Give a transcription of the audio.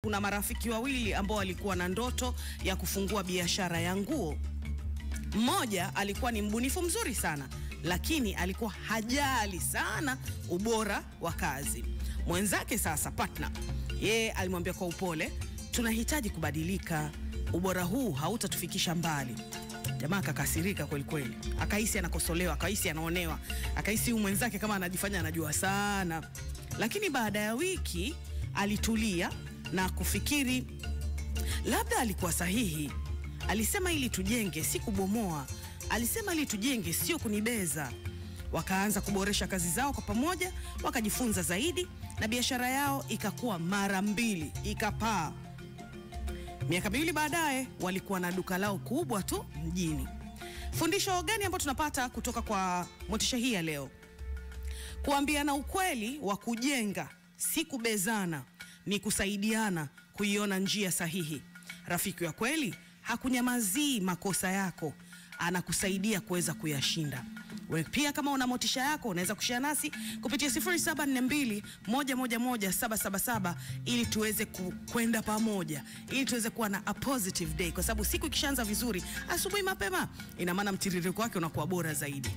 Kuna marafiki wawili ambao walikuwa na ndoto ya kufungua biashara ya nguo. Mmoja alikuwa ni mbunifu mzuri sana, lakini alikuwa hajali sana ubora wa kazi. Mwenzake sasa, partner, yeye alimwambia kwa upole, tunahitaji kubadilika, ubora huu hautatufikisha mbali. Jamaa akakasirika kweli kweli. Akahisi anakosolewa, akahisi anaonewa, akahisi huyu mwenzake kama anajifanya anajua sana. Lakini baada ya wiki alitulia na kufikiri labda alikuwa sahihi. Alisema ili tujenge si kubomoa. Alisema ili tujenge sio kunibeza. Wakaanza kuboresha kazi zao kwa pamoja, wakajifunza zaidi na biashara yao ikakuwa mara 2, ikapaa. Miaka 2 baadaye walikuwa na duka lao kubwa tu mjini. Fundisho gani ambalo tunapata kutoka kwa motisha hii ya leo? Kuambiana ukweli wa kujenga si kubezana, ni kusaidiana kuiona njia sahihi. Rafiki wa kweli hakunyamazii makosa yako, anakusaidia kuweza kuyashinda. Wewe pia kama una motisha yako unaweza kushare nasi kupitia 0742111777 ili tuweze kwenda pamoja, ili tuweze kuwa na a positive day, kwa sababu siku ikishaanza vizuri asubuhi mapema ina maana mtiririko wake unakuwa bora zaidi.